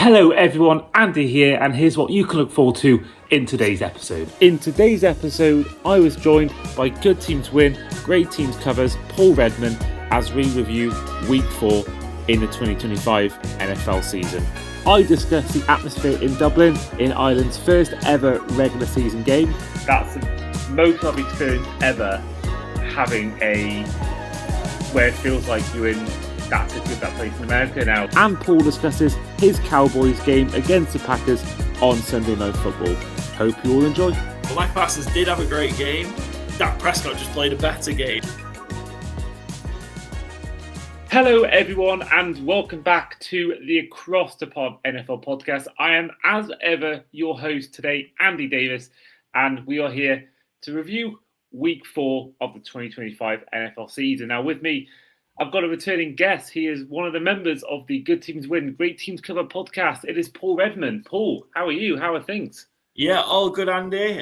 Hello everyone, Andy here, and here's what you can look forward to in today's episode. In today's episode, I was joined by Good Teams Win, Great Teams Covers, Paul Redman, as we review Week 4 in the 2025 NFL season. I discussed the atmosphere in Dublin in Ireland's first ever regular season game. That's the most I've experienced ever, having where it feels like you're in that city of that place in America now. And Paul discusses his Cowboys game against the Packers on Sunday Night Football. Hope you all enjoy. The Black Pastors did have a great game. Dak Prescott just played a better game. Hello everyone, and welcome back to the Across the Pod NFL podcast. I am, as ever, your host today, Andy Davis, and we are here to review Week 4 of the 2025 NFL season. Now with me, I've got a returning guest. He is one of the members of the Good Teams Win, Great Teams Cover podcast. It is Paul Redman. Paul, how are you? How are things? Yeah, all good, Andy.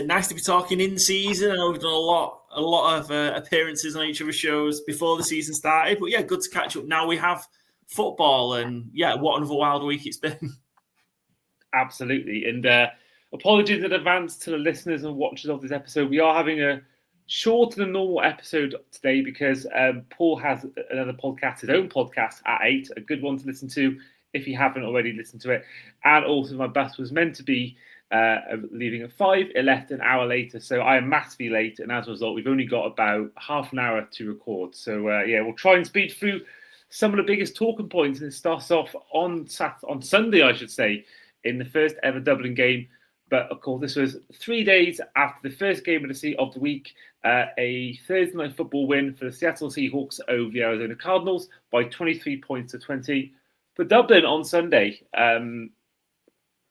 Nice to be talking in season. I know we've done a lot of appearances on each other's shows before the season started. But yeah, good to catch up. Now we have football, and yeah, what another wild week it's been. Absolutely. And apologies in advance to the listeners and watchers of this episode. We are having a shorter than normal episode today because Paul has another podcast, his own podcast at 8, a good one to listen to if you haven't already listened to it. And also my bus was meant to be leaving at 5. It left an hour later, so I am massively late. And as a result, we've only got about half an hour to record. So we'll try and speed through some of the biggest talking points. And it starts off on Sunday, I should say, in the first ever Dublin game. But of course, this was 3 days after the first game of the week, a Thursday Night Football win for the Seattle Seahawks over the Arizona Cardinals by 23 points to 20 for Dublin on Sunday.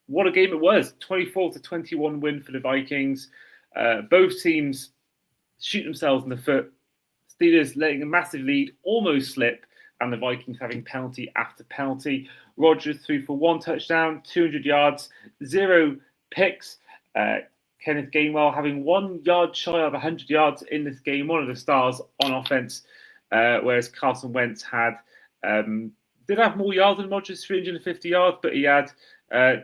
What a game it was! 24-21 win for the Vikings. Both teams shoot themselves in the foot. Steelers letting a massive lead almost slip, and the Vikings having penalty after penalty. Rodgers threw for 1 touchdown, 200 yards, 0 picks. Kenneth Gainwell having 1 yard shy of 100 yards in this game, one of the stars on offense, whereas Carson Wentz did have more yards than Rodgers, 350 yards, but he had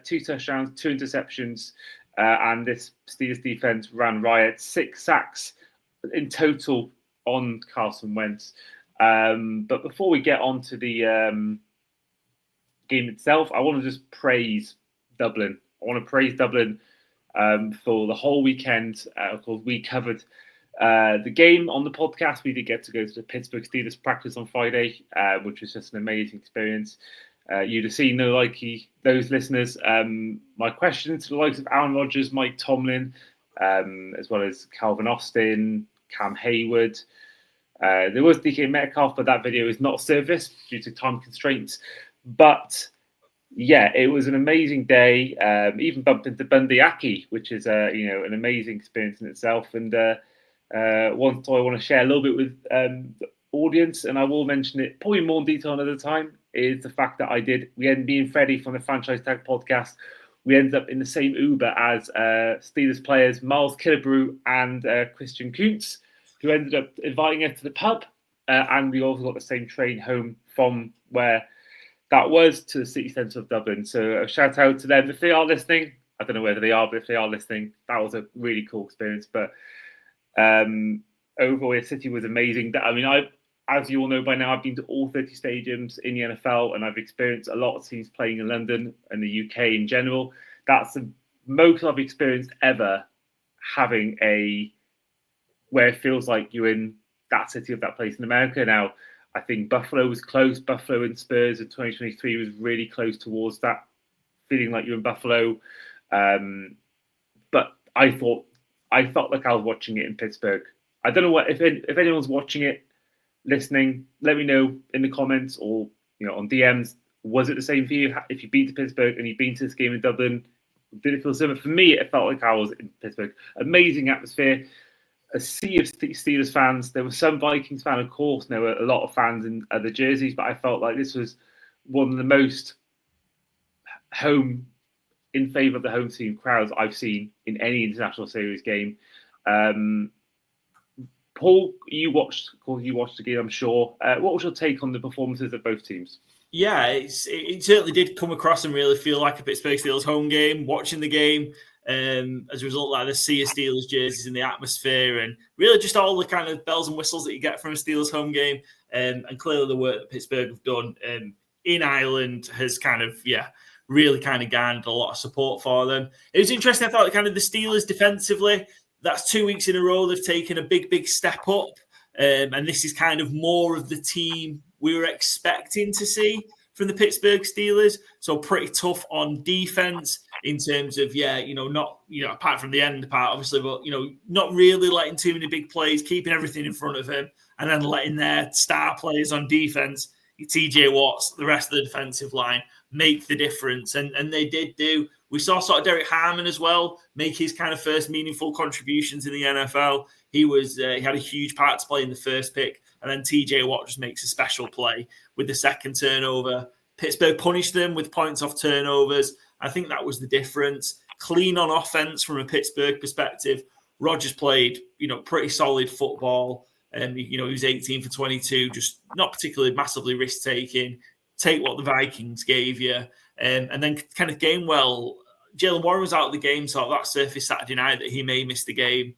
2 touchdowns, 2 interceptions, and this Steelers defense ran riot, 6 sacks in total on Carson Wentz. But before we get on to the game itself, I want to just praise Dublin. I want to praise Dublin for the whole weekend. Of course, we covered the game on the podcast. We did get to go to the Pittsburgh Steelers practice on Friday, which was just an amazing experience. You'd have seen, those listeners, my questions to the likes of Aaron Rodgers, Mike Tomlin, as well as Calvin Austin, Cam Hayward. There was DK Metcalf, but that video is not surfaced due to time constraints. But yeah, it was an amazing day. Even bumped into Bundy Aki, which is an amazing experience in itself. And one story I want to share a little bit with the audience, and I will mention it probably more in detail another time, is the fact that me and Freddie from the Franchise Tag podcast, we ended up in the same Uber as Steelers players Miles Killebrew and Christian Kuntz, who ended up inviting us to the pub, and we also got the same train home from where that was to the city centre of Dublin. So a shout out to them if they are listening. I don't know whether they are, but if they are listening, that was a really cool experience. But overall, the city was amazing. As you all know by now, I've been to all 30 stadiums in the NFL, and I've experienced a lot of teams playing in London and the UK in general. That's the most I've experienced ever, having where it feels like you're in that city of that place in America. Now, I think Buffalo was close. Buffalo and Spurs in 2023 was really close towards that, feeling like you're in Buffalo. But I felt like I was watching it in Pittsburgh. I don't know if anyone's watching it, listening, let me know in the comments or on DMs. Was it the same for you? If you've been to Pittsburgh and you've been to this game in Dublin, did it feel similar? For me, it felt like I was in Pittsburgh. Amazing atmosphere. A sea of Steelers fans. There were some Vikings fans, of course. There were a lot of fans in the jerseys, but I felt like this was one of the most in favour of the home team crowds I've seen in any international series game. Paul, you watched the game, I'm sure. What was your take on the performances of both teams? Yeah, it certainly did come across and really feel like a Pittsburgh Steelers home game. Watching the game, as a result, like the sea of Steelers jerseys in the atmosphere, and really just all the kind of bells and whistles that you get from a Steelers home game. And clearly, the work that Pittsburgh have done in Ireland has kind of really kind of garnered a lot of support for them. It was interesting. I thought kind of the Steelers defensively. That's 2 weeks in a row they've taken a big step up. And this is kind of more of the team we were expecting to see from the Pittsburgh Steelers. So pretty tough on defense in terms of, not, apart from the end part, obviously, but, not really letting too many big plays, keeping everything in front of him, and then letting their star players on defense, TJ Watts, the rest of the defensive line, make the difference. And they did do. We saw sort of Derek Harmon as well make his kind of first meaningful contributions in the NFL. He had a huge part to play in the first pick, and then TJ Watt just makes a special play with the second turnover. Pittsburgh punished them with points off turnovers. I think that was the difference. Clean on offense from a Pittsburgh perspective. Rodgers played, pretty solid football. He was 18 for 22, just not particularly massively risk-taking. Take what the Vikings gave you. And then kind of game well. Jaylen Warren was out of the game, so that surfaced Saturday night that he may miss the game.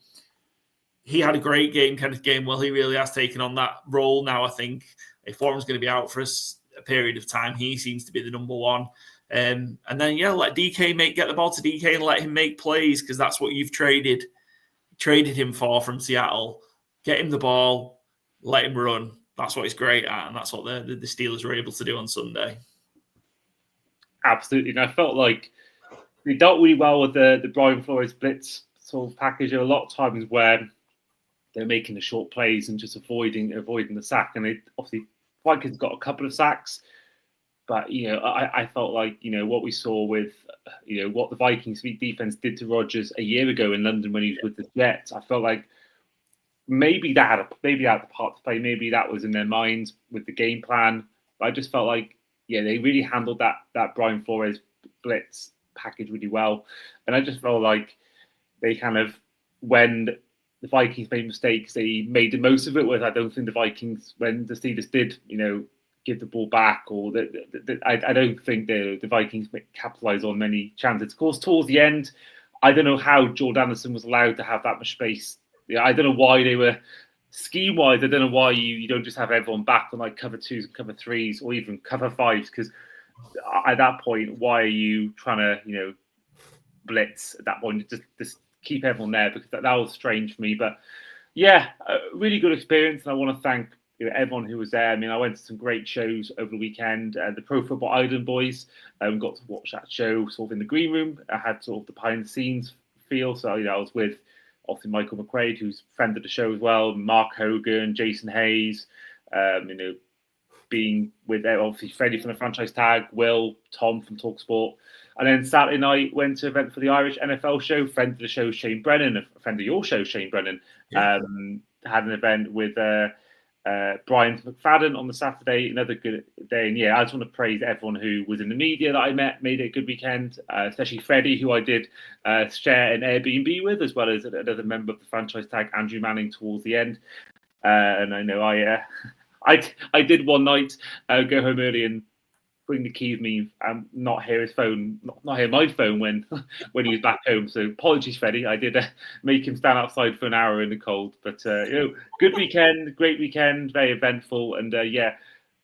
He had a great game, kind of game well. He really has taken on that role now, I think. If Warren's going to be out for a period of time, he seems to be the number one. And then, let DK get the ball to DK and let him make plays, because that's what you've traded him for from Seattle. Get him the ball, let him run. That's what he's great at, and that's what the Steelers were able to do on Sunday. Absolutely. And I felt like they dealt really well with the Brian Flores blitz sort of package. There were a lot of times where they're making the short plays and just avoiding the sack. And they obviously Vikings got a couple of sacks, but I felt like what we saw with what the Vikings defense did to Rodgers a year ago in London when he was with the Jets. I felt like maybe that had the part to play. Maybe that was in their minds with the game plan. But I just felt like they really handled that Brian Flores blitz package really well, and I just felt like they kind of, when the Vikings made mistakes, they made the most of it. Whereas I don't think the Vikings, when the Steelers did, give the ball back, or I don't think the Vikings capitalized on many chances. Of course, towards the end, I don't know how Jordan Anderson was allowed to have that much space. I don't know why they were scheme-wise. I don't know why you don't just have everyone back on like cover twos and cover threes, or even cover fives, because at that point, why are you trying to, blitz at that point? Just keep everyone there, because that was strange for me. But a really good experience, and I want to thank everyone who was there. I mean, I went to some great shows over the weekend. The Pro Football Island boys got to watch that show sort of in the green room. I had sort of the behind-the-scenes feel. So, I was with obviously Michael McQuaid, who's a friend of the show as well, Mark Hogan, Jason Hayes, being with obviously Freddie from the franchise tag, Will, Tom from TalkSport. And then Saturday night went to an event for the Irish NFL show. Friend of the show, Shane Brennan, a friend of your show, Shane Brennan, had an event with Brian McFadden on the Saturday. Another good day. And I just want to praise everyone who was in the media that I met, made it a good weekend, especially Freddie, who I did share an Airbnb with, as well as another member of the franchise tag, Andrew Manning, towards the end. And I know I did one night go home early and bring the keys with me and not hear his phone, not hear my phone when he was back home. So apologies, Freddie. I did make him stand outside for an hour in the cold. But good weekend, great weekend, very eventful, and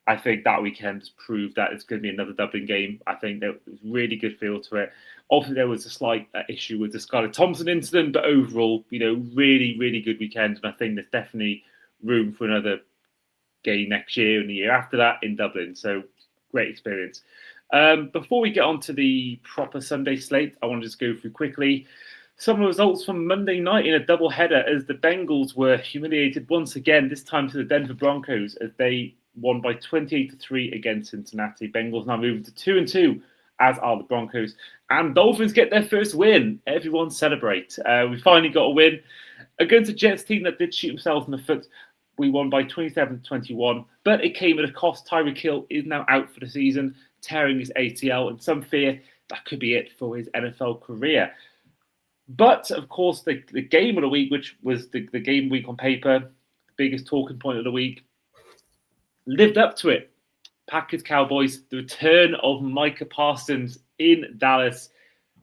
I think that weekend has proved that it's going to be another Dublin game. I think there was a really good feel to it. Obviously, there was a slight issue with the Skylar Thompson incident, but overall, really, really good weekend, and I think there's definitely room for another game next year and the year after that in Dublin. So great experience. Before we get on to the proper Sunday slate, I want to just go through quickly some results from Monday night in a doubleheader, as the Bengals were humiliated once again, this time to the Denver Broncos, as they won by 28-3 against Cincinnati. Bengals now moving to 2-2, as are the Broncos. And Dolphins get their first win. Everyone celebrate. We finally got a win against a Jets team that did shoot themselves in the foot. We won by 27-21, but it came at a cost. Tyreek Hill is now out for the season, tearing his ACL, and some fear that could be it for his NFL career. But, of course, the game of the week, which was the game week on paper, the biggest talking point of the week, lived up to it. Packers Cowboys, the return of Micah Parsons in Dallas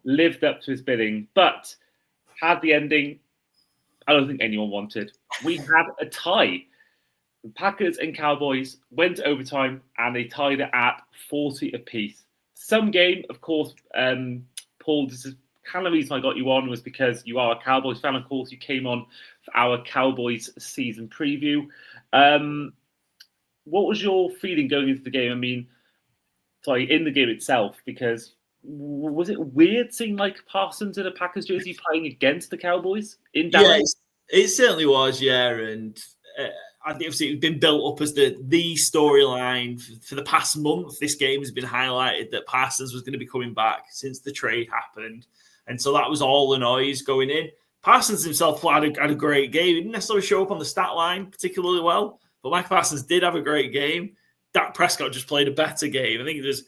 lived up to his bidding, but had the ending I don't think anyone wanted. We had a tie. The Packers and Cowboys went to overtime and they tied it at 40 apiece. Some game, of course, Paul, this is kind of the reason I got you on was because you are a Cowboys fan. Of course, you came on for our Cowboys season preview. What was your feeling going into the game? I mean, sorry, in the game itself, because was it weird seeing Mike Parsons in a Packers jersey playing against the Cowboys in Dallas? Yeah, it certainly was, yeah. And I think obviously it's been built up as the storyline for the past month. This game has been highlighted that Parsons was going to be coming back since the trade happened. And so that was all the noise going in. Parsons himself had a great game. He didn't necessarily show up on the stat line particularly well, but Mike Parsons did have a great game. Dak Prescott just played a better game. I think there's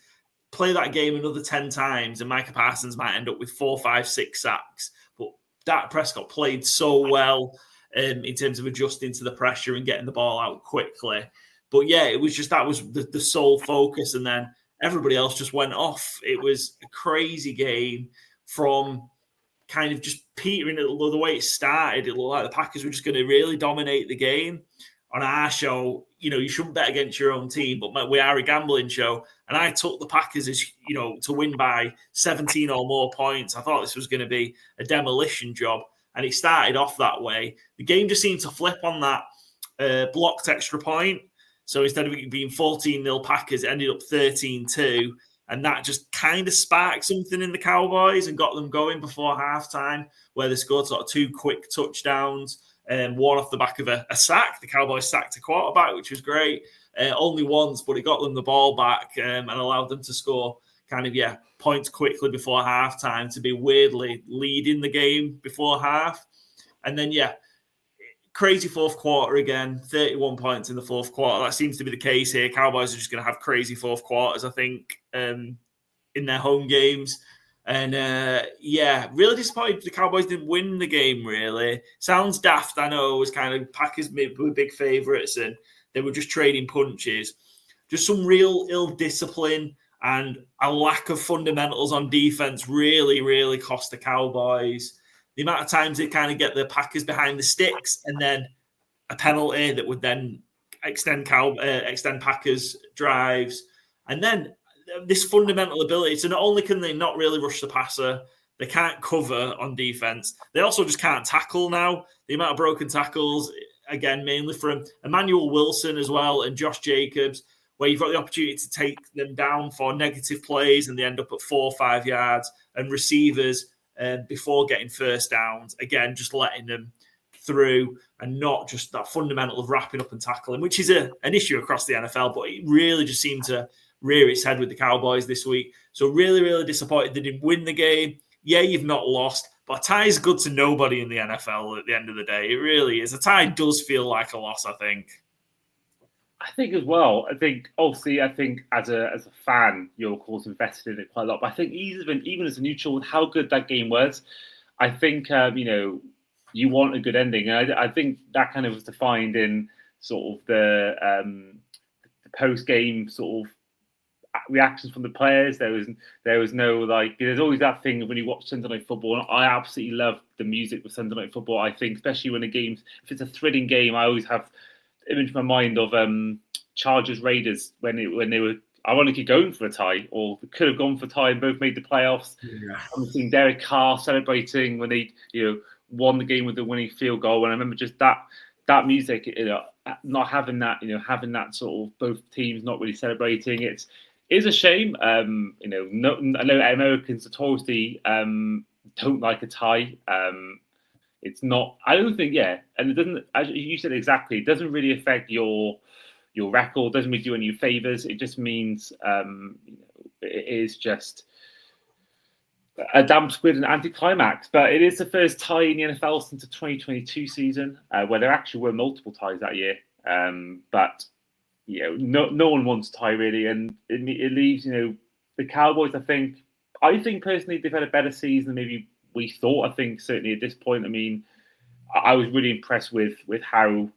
play that game another 10 times and Micah Parsons might end up with 4, 5, 6 sacks. But Dak Prescott played so well in terms of adjusting to the pressure and getting the ball out quickly. But yeah, it was just that was the sole focus. And then everybody else just went off. It was a crazy game from kind of just petering the way it started. It looked like the Packers were just going to really dominate the game. On our show, you shouldn't bet against your own team, but we are a gambling show. And I took the Packers as, to win by 17 or more points. I thought this was going to be a demolition job. And it started off that way. The game just seemed to flip on that blocked extra point. So instead of it being 14-0 Packers, it ended up 13-2. And that just kind of sparked something in the Cowboys and got them going before halftime, where they scored sort of 2 quick touchdowns. One off the back of a sack. The Cowboys sacked a quarterback, which was great. Only once, but it got them the ball back and allowed them to score points quickly before halftime to be weirdly leading the game before half. And then, crazy fourth quarter again, 31 points in the fourth quarter. That seems to be the case here. Cowboys are just going to have crazy fourth quarters, I think, in their home games. And really disappointed the Cowboys didn't win the game, really. Sounds daft, I know. It was kind of Packers were big favourites and they were just trading punches. Just some real ill discipline and a lack of fundamentals on defense really, really cost the Cowboys. The amount of times they kind of get the Packers behind the sticks and then a penalty that would then extend Packers drives. And then this fundamental ability. So not only can they not really rush the passer, they can't cover on defense. They also just can't tackle now. The amount of broken tackles, again, mainly from Emmanuel Wilson as well and Josh Jacobs, where you've got the opportunity to take them down for negative plays and they end up at 4 or 5 yards, and receivers before getting first downs, again, just letting them through and not just that fundamental of wrapping up and tackling, which is an issue across the NFL, but it really just seemed to rear its head with the Cowboys this week. So really, really disappointed they didn't win the game. Yeah, you've not lost, but a tie is good to nobody in the NFL at the end of the day. It really is. A tie does feel like a loss, I think. I think as well. I think as a fan, you're of course invested in it quite a lot. But I think even as a neutral, with how good that game was, I think you want a good ending, and I think that kind of was defined in sort of the post game sort of reactions from the players. There was no there's always that thing when you watch Sunday Night Football, and I absolutely love the music with Sunday Night Football. I think especially when if it's a thrilling game, I always have image in my mind of Chargers Raiders when they were ironically going for a tie, or could have gone for a tie and both made the playoffs. Yeah. I'm seeing Derek Carr celebrating when they won the game with the winning field goal, and I remember just that music, not having that, having that sort of both teams not really celebrating. Is a shame. I know Americans notoriously don't like a tie. It's not. I don't think. Yeah, and it doesn't. As you said exactly, it doesn't really affect your record. Doesn't really do any favors. It just means it is just a damn squid and anticlimax. But it is the first tie in the NFL since the 2022 season, where there actually were multiple ties that year. But no one wants a tie really, and it leaves the Cowboys. I think personally they've had a better season than maybe we thought. I think certainly at this point, I mean, I was really impressed with how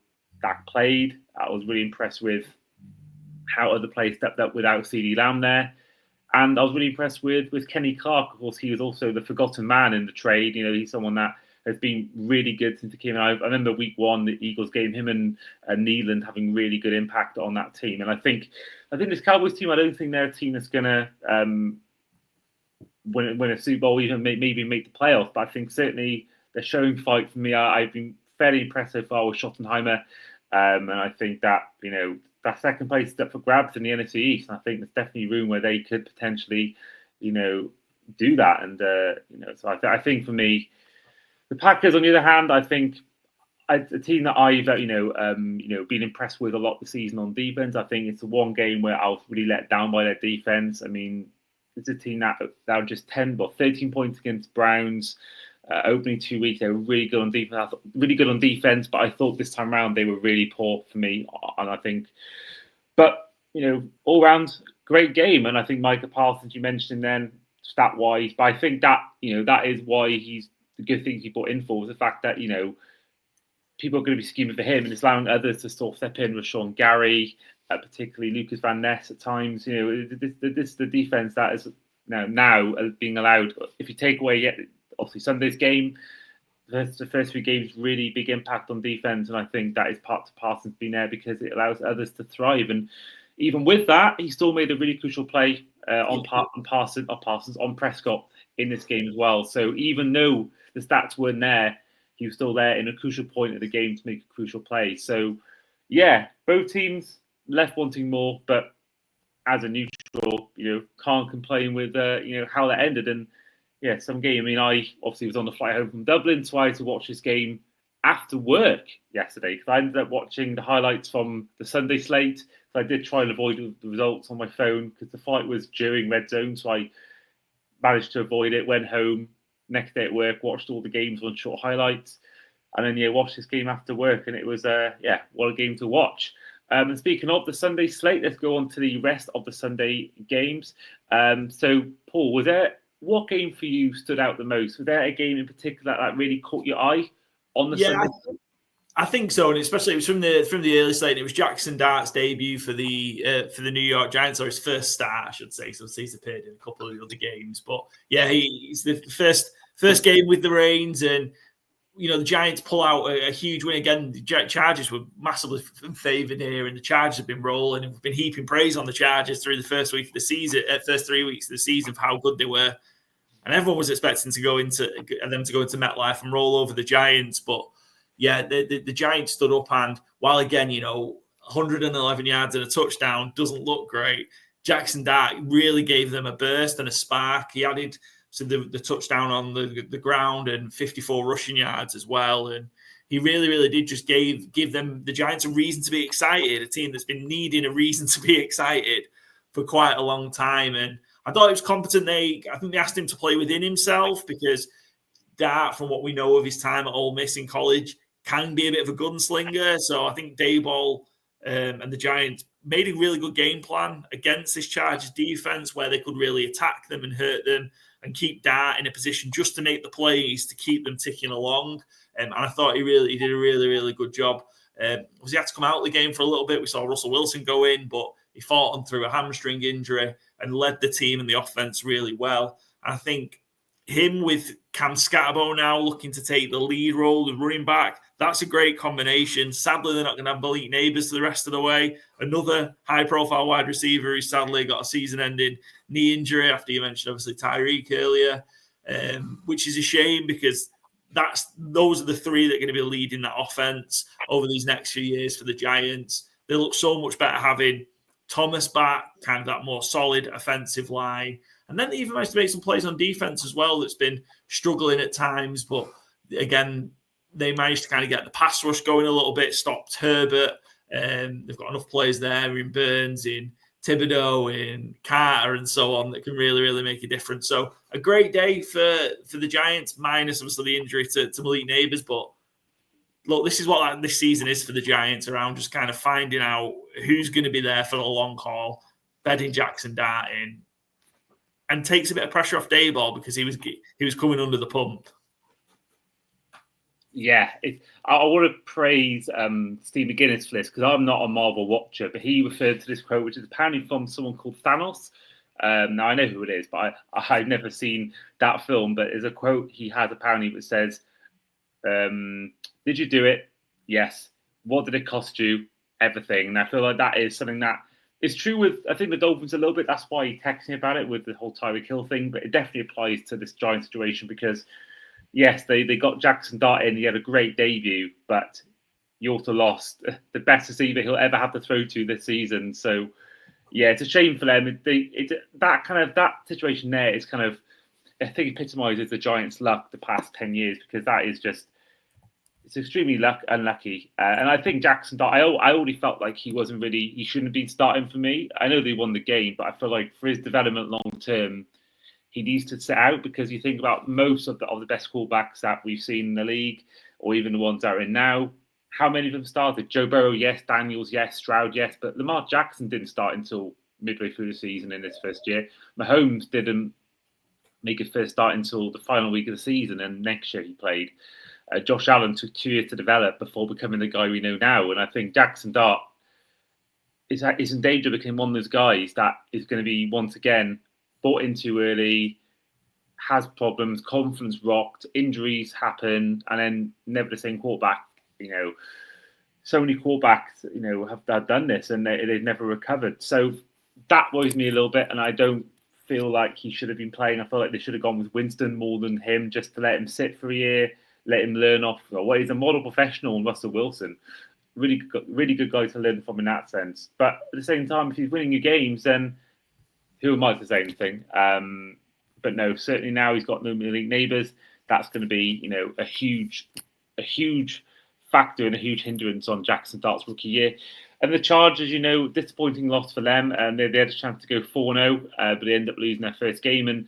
Dak played. I was really impressed with how other players stepped up without CeeDee Lamb there. And I was really impressed with Kenny Clark. Of course, he was also the forgotten man in the trade. He's someone that has been really good since he came in. I remember week 1, the Eagles game, him and Neeland having really good impact on that team. And I think this Cowboys team, I don't think they're a team that's going to win a Super Bowl, even maybe make the playoffs. But I think certainly they're showing fight for me. I've been fairly impressed so far with Schottenheimer. And I think that, that second place is up for grabs in the NFC East. And I think there's definitely room where they could potentially, do that. And, so I think for me, the Packers, on the other hand, I think a team that I've, been impressed with a lot this season on defense. I think it's the one game where I was really let down by their defense. I mean, it's a team that were just 13 points against Browns. Opening 2 weeks, they were really good on defense. But I thought this time around they were really poor for me. And I think, but all round great game. And I think Micah Parsons, you mentioned then stat wise, but I think that that is why he's the good things he brought in for was the fact that people are going to be scheming for him and it's allowing others to sort of step in. Rashawn Gary, particularly Lucas Van Ness at times. This the defense that is now being allowed. If you take away obviously Sunday's game, the first 3 games, really big impact on defense, and I think that is part of Parsons being there because it allows others to thrive. And even with that, he still made a really crucial play on Prescott in this game as well. So even though the stats weren't there, he was still there in a crucial point of the game to make a crucial play. So yeah, both teams left wanting more, but as a neutral, can't complain with how that ended. And yeah, some game. I mean, I obviously was on the flight home from Dublin, so I had to watch this game after work yesterday because I ended up watching the highlights from the Sunday slate. So I did try and avoid the results on my phone because the fight was during red zone, so I managed to avoid it. Went home next day at work, watched all the games on short highlights, and then watched this game after work, and it was what a game to watch. And speaking of the Sunday slate, let's go on to the rest of the Sunday games. So Paul, what game for you stood out the most? Was there a game in particular that really caught your eye on the Sunday? I think so, and especially it was from the early slate. It was Jackson Dart's debut for the New York Giants, or his first start, I should say. So he's appeared in a couple of the other games, but yeah, he's the first game with the reins, and the Giants pull out a huge win again. The Chargers were massively favoured here, and the Chargers have been rolling, and we've been heaping praise on the Chargers through the first 3 weeks of the season of how good they were. And everyone was expecting them to go into MetLife and roll over the Giants. But yeah, the Giants stood up. And while again, 111 yards and a touchdown doesn't look great, Jackson Dart really gave them a burst and a spark. He added the touchdown on the ground and 54 rushing yards as well. And he really, really did just give them, the Giants, a reason to be excited, a team that's been needing a reason to be excited for quite a long time. And I thought it was competent. I think they asked him to play within himself because Dart, from what we know of his time at Ole Miss in college, can be a bit of a gunslinger. So I think Daboll and the Giants made a really good game plan against this Chargers defense where they could really attack them and hurt them and keep Dart in a position just to make the plays to keep them ticking along. And I thought he did a really, really good job. He had to come out of the game for a little bit. We saw Russell Wilson go in, but he fought on through a hamstring injury and led the team and the offense really well. I think him with Cam Scatterbo now looking to take the lead role of running back, that's a great combination. Sadly, they're not going to have Malik Neighbors the rest of the way. Another high-profile wide receiver who sadly got a season-ending knee injury after you mentioned, obviously, Tyreek earlier, which is a shame because those are the 3 that are going to be leading that offense over these next few years for the Giants. They look so much better having Thomas back, kind of that more solid offensive line. And then they even managed to make some plays on defense as well that's been struggling at times. But again, they managed to kind of get the pass rush going a little bit, stopped Herbert. They've got enough players there in Burns, in Thibodeau, in Carter, and so on that can really, really make a difference. So a great day for the Giants, minus obviously the injury to Malik Neighbors. But look, this is what this season is for the Giants, around just kind of finding out who's going to be there for the long haul, bedding Jackson Dart in, and takes a bit of pressure off Daboll because he was coming under the pump. Yeah, I want to praise Steve McGuinness for this because I'm not a Marvel watcher, but he referred to this quote, which is apparently from someone called Thanos. Now I know who it is, but I've never seen that film. But there's a quote he has apparently that says, "Did you do it? Yes. What did it cost you? Everything." And I feel like that is something that is true with I think the Dolphins a little bit. That's why he texted me about it with the whole Tyreek Hill thing, but it definitely applies to this Giant situation because. Yes, they got Jackson Dart in. He had a great debut, but he also lost the best receiver he'll ever have to throw to this season. So, yeah, it's a shame for them. That situation there is kind of, I think, epitomises the Giants' luck the past 10 years because that is just it's extremely unlucky. And I think Jackson Dart, I already felt like he shouldn't have been starting for me. I know they won the game, but I feel like for his development long term he needs to sit out because you think about most of the best quarterbacks that we've seen in the league, or even the ones that are in now. How many of them started? Joe Burrow, yes. Daniels, yes. Stroud, yes. But Lamar Jackson didn't start until midway through the season in his first year. Mahomes didn't make his first start until the final week of the season, and next year he played. Josh Allen took 2 years to develop before becoming the guy we know now. And I think Jackson Dart is in danger of becoming one of those guys that is going to be once again bought into early, has problems, confidence rocked, injuries happen, and then never the same quarterback. So many quarterbacks, have done this and they've never recovered. So that worries me a little bit, and I don't feel like he should have been playing. I feel like they should have gone with Winston more than him, just to let him sit for a year, let him learn off. Well, he's a model professional, and Russell Wilson, really good guy to learn from in that sense. But at the same time, if he's winning your games, then who am I to say anything? But no, certainly now he's got no elite neighbours. That's going to be, a huge factor and a huge hindrance on Jackson Dart's rookie year. And the Chargers, disappointing loss for them. And they had a chance to go 4-0, but they ended up losing their first game. And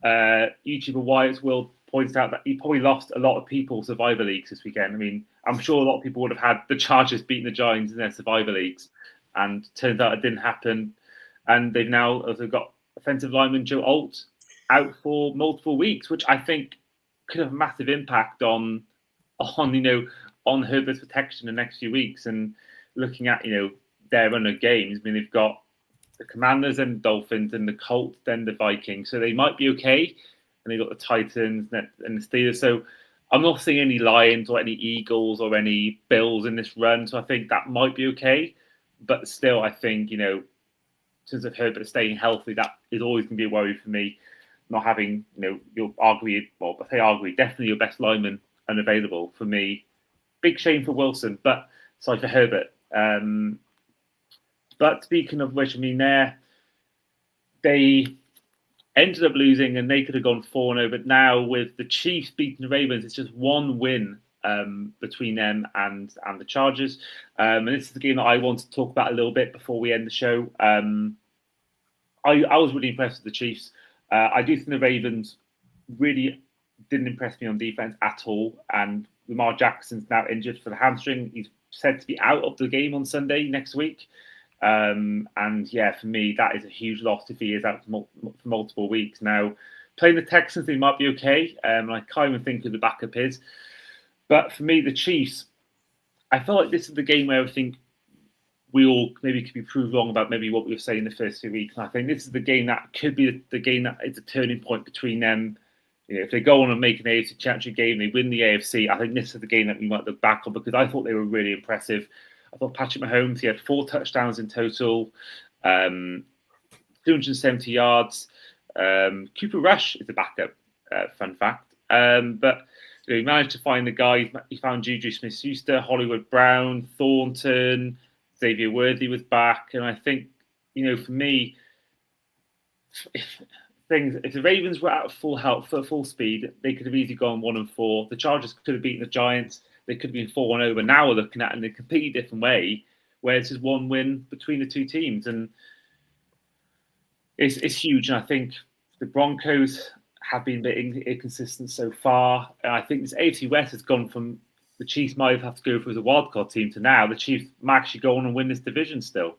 YouTuber Wyatt's Will points out that he probably lost a lot of people Survivor Leagues this weekend. I mean, I'm sure a lot of people would have had the Chargers beating the Giants in their Survivor Leagues. And turns out it didn't happen. And they've now also got offensive lineman Joe Alt out for multiple weeks, which I think could have a massive impact on Herbert's protection in the next few weeks. And looking at, their run of games, I mean, they've got the Commanders and Dolphins and the Colts, then the Vikings. So they might be okay. And they've got the Titans and the Steelers. So I'm not seeing any Lions or any Eagles or any Bills in this run. So I think that might be okay. But still, I think, since I've heard about staying healthy, that is always going to be a worry for me. Not having, definitely your best lineman unavailable for me. Big shame for Wilson, but sorry for Herbert. But speaking of which, I mean, they ended up losing and they could have gone 4-0, but now with the Chiefs beating the Ravens, it's just one win between them and the Chargers. And this is the game that I want to talk about a little bit before we end the show. I was really impressed with the Chiefs. I do think the Ravens really didn't impress me on defense at all. And Lamar Jackson's now injured for the hamstring. He's said to be out of the game on Sunday next week. And yeah, for me, that is a huge loss if he is out for multiple weeks. Now, playing the Texans, they might be okay. I can't even think who the backup is. But for me, the Chiefs, I feel like this is the game where I think we all maybe could be proved wrong about maybe what we were saying the first 2 weeks. And I think this is the game that could be the game that is a turning point between them. If they go on and make an AFC Championship game, they win the AFC, I think this is the game that we might look back on because I thought they were really impressive. I thought Patrick Mahomes, he had 4 touchdowns in total, 270 yards. Cooper Rush is the backup, fun fact. But he managed to find the guy. He found Juju Smith-Schuster, Hollywood Brown, Thornton, Xavier Worthy was back. And I think, for me, if the Ravens were at full health, for full speed, they could have easily gone 1-4. The Chargers could have beaten the Giants. They could have been 4-0. But now we're looking at it in a completely different way, where it's just one win between the two teams. And it's huge. And I think the Broncos have been a bit inconsistent so far. And I think this AFC West has gone from the Chiefs might have to go through as a wildcard team to now the Chiefs might actually go on and win this division still.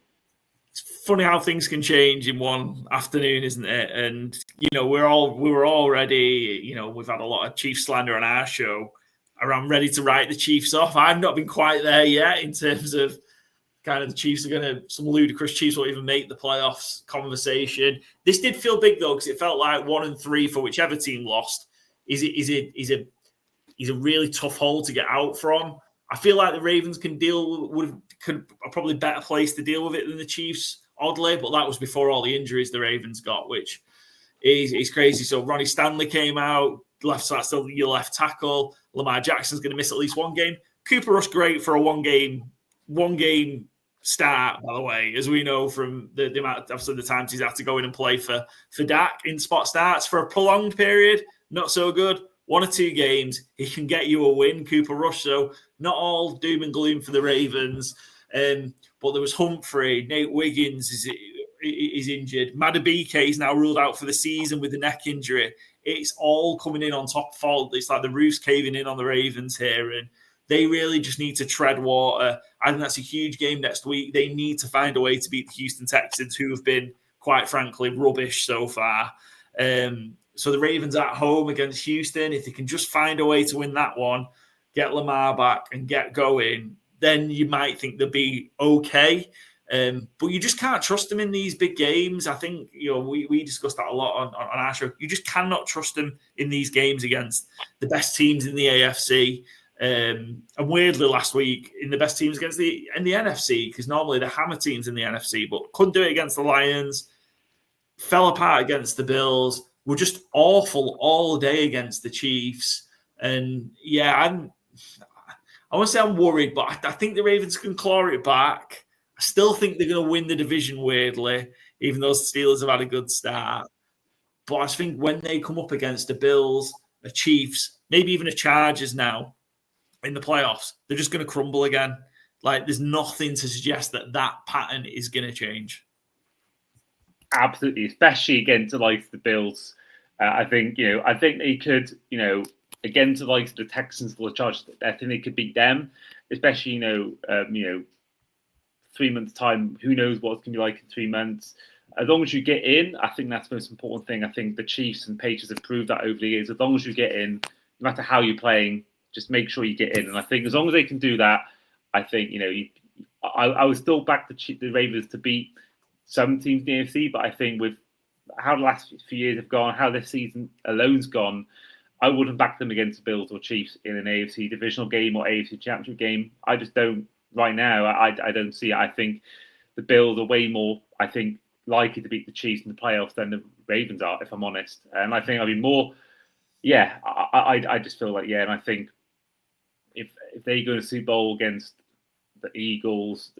It's funny how things can change in one afternoon, isn't it? And, we were already, we've had a lot of Chiefs slander on our show. I'm ready to write the Chiefs off. I've not been quite there yet in terms of kind of the Chiefs are going to, some ludicrous Chiefs won't even make the playoffs conversation. This did feel big though, because it felt like 1-3 for whichever team lost is a really tough hole to get out from. I feel like the Ravens could are probably a better place to deal with it than the Chiefs, oddly, but that was before all the injuries the Ravens got, which is crazy. So Ronnie Stanley came out, still your left tackle. Lamar Jackson's going to miss at least one game. Cooper Rush great for a one game start, by the way, as we know from the amount of the times he's had to go in and play for Dak in spot starts for a prolonged period. Not so good. 1 or 2 games, he can get you a win, Cooper Rush. So not all doom and gloom for the Ravens. But there was Humphrey, Nate Wiggins is injured. Madubuike is now ruled out for the season with a neck injury. It's all coming in on top fault. It's like the roof's caving in on the Ravens here, and they really just need to tread water. I think that's a huge game next week. They need to find a way to beat the Houston Texans, who have been, quite frankly, rubbish so far. So the Ravens at home against Houston, if they can just find a way to win that one, get Lamar back and get going, then you might think they'll be okay. But you just can't trust them in these big games. I think we discussed that a lot on our show. You just cannot trust them in these games against the best teams in the AFC. And weirdly, last week in the best teams against the NFC, because normally the hammer teams in the NFC, but couldn't do it against the Lions. Fell apart against the Bills. Were just awful all day against the Chiefs. And yeah, I won't say I'm worried, but I think the Ravens can claw it back. I still think they're going to win the division weirdly, even though the Steelers have had a good start. But I just think when they come up against the Bills, the Chiefs, maybe even the Chargers now in the playoffs, they're just going to crumble again. Like, there's nothing to suggest that pattern is going to change. Absolutely, especially against the Bills. I think they could, against the Texans or the Chargers, I think they could beat them, especially 3 months time. Who knows what it's going to be like in 3 months? As long as you get in, I think that's the most important thing. I think the Chiefs and Patriots have proved that over the years. As long as you get in, no matter how you're playing, just make sure you get in. And I think as long as they can do that, I think I would still back the Ravens to beat some teams in the AFC, but I think with how the last few years have gone, how this season alone's gone, I wouldn't back them against the Bills or Chiefs in an AFC divisional game or AFC championship game. I just don't right now. I don't see it. I think the Bills are way more, likely to beat the Chiefs in the playoffs than the Ravens are, if I'm honest. And I think I'd be more, I just feel like, and I think if they go to the Super Bowl against the Eagles,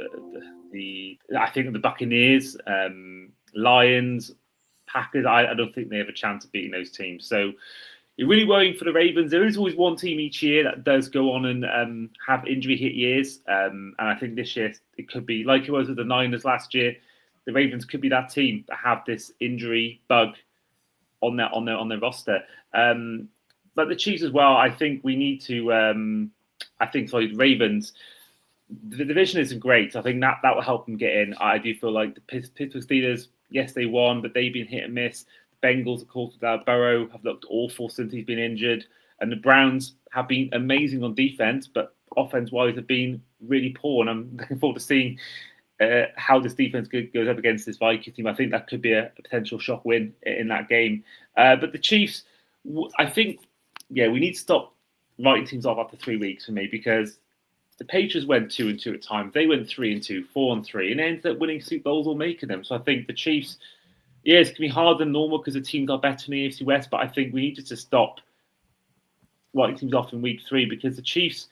I think the Buccaneers, Lions, Packers, I don't think they have a chance of beating those teams. So you're really worrying for the Ravens. There is always one team each year that does go on and have injury hit years. And I think this year it could be like it was with the Niners last year. The Ravens could be that team that have this injury bug on their roster. But the Chiefs as well, I think we need to. The Ravens. The division isn't great. I think that will help them get in. I do feel like the Pittsburgh Steelers, yes, they won, but they've been hit and miss. The Bengals, of course, without Burrow, have looked awful since he's been injured. And the Browns have been amazing on defense, but offense-wise have been really poor. And I'm looking forward to seeing how this defense goes up against this Vikings team. I think that could be a potential shock win in that game. But the Chiefs, I think, we need to stop writing teams off after 3 weeks for me, because the Patriots went 2-2 at times. They went 3-2, 4-3, and they ended up winning Super Bowls or making them. So I think the Chiefs, it's going to be harder than normal because the teams are better in the AFC West, but I think we need to stop writing teams off in week 3, because the Chiefs,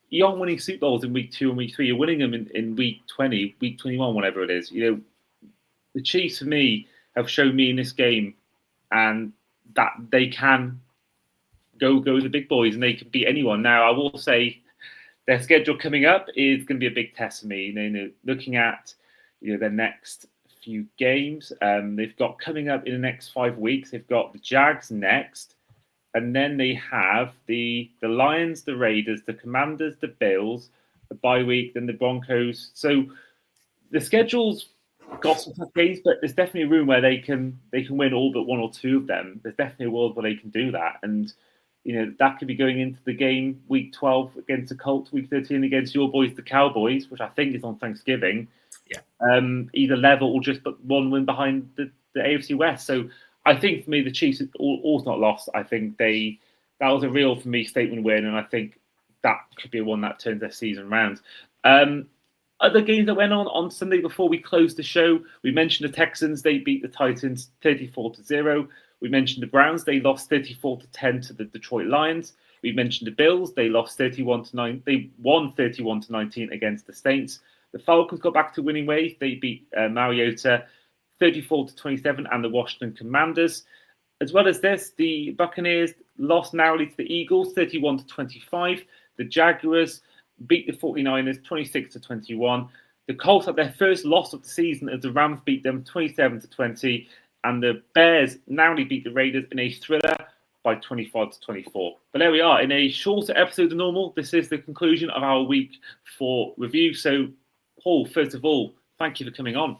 you aren't winning Super Bowls in week 2 and week 3. You're winning them in week 20, week 21, whatever it is. The Chiefs, for me, have shown me in this game and that they can go the big boys and they can beat anyone. Now, I will say, their schedule coming up is going to be a big test for me. Looking at their next few games, they've got coming up in the next 5 weeks. They've got the Jags next, and then they have the Lions, the Raiders, the Commanders, the Bills, the bye week, then the Broncos. So the schedule's got some tough games, but there's definitely a room where they can win all but 1 or 2 of them. There's definitely a world where they can do that, and that could be going into the game week 12 against the Colts, week 13 against your boys, the Cowboys, which I think is on Thanksgiving. Yeah. Either level or just but one win behind the AFC West. So I think for me, the Chiefs all's not lost. I think that was a real, for me, statement win, and I think that could be one that turns their season around. Other games that went on Sunday before we closed the show, we mentioned the Texans. They beat the Titans 34-0. We mentioned the Browns. They lost 34-10 to the Detroit Lions. We mentioned the Bills. They lost 31-9. They won 31-19 against the Saints. The Falcons got back to winning ways. They beat Mariota 34-27 and the Washington Commanders. As well as this, the Buccaneers lost narrowly to the Eagles 31-25. The Jaguars beat the 49ers 26-21. The Colts had their first loss of the season as the Rams beat them 27-20. And the Bears narrowly beat the Raiders in a thriller by 25-24. But there we are, in a shorter episode than normal. This is the conclusion of our week 4 review. So, Paul, first of all, thank you for coming on.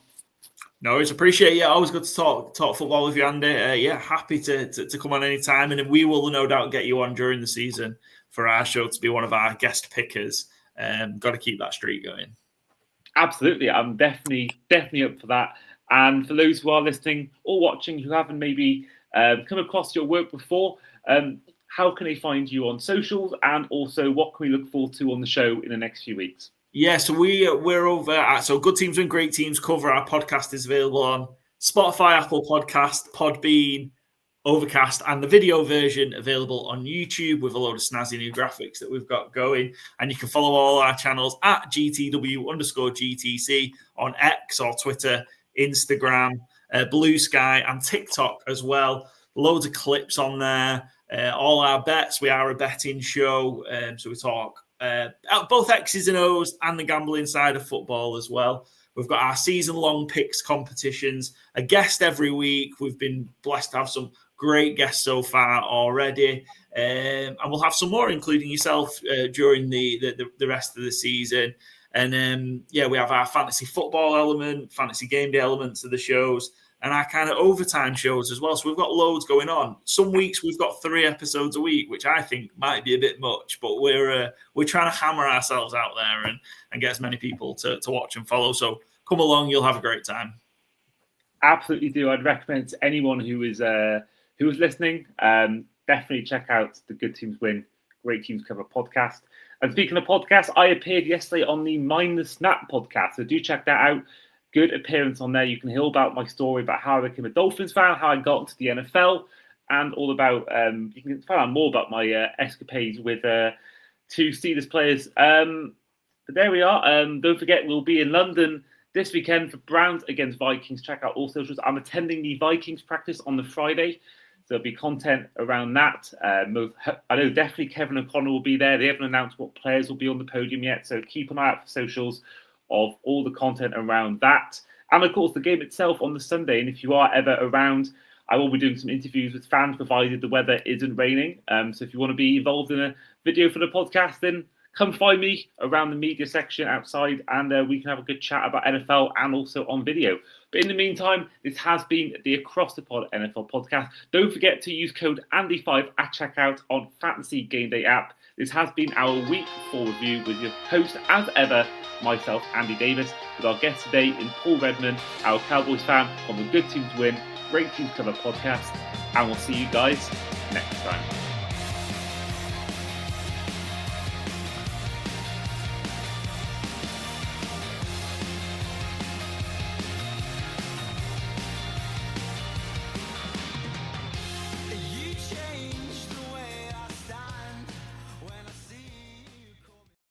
No, it's appreciate it. Always good to talk football with you, Andy. Happy to come on any time, and we will no doubt get you on during the season for our show to be one of our guest pickers. Got to keep that streak going. Absolutely, I'm definitely up for that. And for those who are listening or watching who haven't maybe come across your work before, how can they find you on socials? And also, what can we look forward to on the show in the next few weeks? Yeah, so we're over at Good Teams Win Great Teams Cover. Our podcast is available on Spotify, Apple Podcast, Podbean, Overcast, and the video version available on YouTube with a load of snazzy new graphics that we've got going. And you can follow all our channels at GTW_GTC on X or Twitter, Instagram, Blue Sky, and TikTok as well. Loads of clips on there. All our bets. We are a betting show, so we talk both X's and O's and the gambling side of football as well. We've got our season-long picks competitions, a guest every week. We've been blessed to have some great guests so far already, and we'll have some more, including yourself, during the rest of the season. And we have our fantasy football element, fantasy game day elements of the shows, and our kind of overtime shows as well. So we've got loads going on. Some weeks we've got 3 episodes a week, which I think might be a bit much, but we're trying to hammer ourselves out there and get as many people to watch and follow. So come along, you'll have a great time. Absolutely do. I'd recommend to anyone who is listening, definitely check out the Good Teams Win, Great Teams Cover podcast. And speaking of podcasts, I appeared yesterday on the Mind the Snap podcast, so do check that out. Good appearance on there. You can hear about my story about how I became a Dolphins fan, how I got into the NFL, and all about, you can find out more about my escapades with 2 Steelers players. But there we are. Don't forget, we'll be in London this weekend for Browns against Vikings. Check out all socials. I'm attending the Vikings practice on the Friday, so there'll be content around that. I know definitely Kevin O'Connor will be there. They haven't announced what players will be on the podium yet, so keep an eye out for socials of all the content around that. And of course, the game itself on the Sunday. And if you are ever around, I will be doing some interviews with fans, provided the weather isn't raining. So if you want to be involved in a video for the podcast, then come find me around the media section outside, and we can have a good chat about NFL and also on video. But in the meantime, this has been the Across the Pod NFL podcast. Don't forget to use code Andy5 at checkout on Fantasy Game Day app. This has been our Week 4 review with your host, as ever, myself, Andy Davis, with our guest today in Paul Redman, our Cowboys fan from the Good Teams Win, Great Teams Cover podcast. And we'll see you guys next time.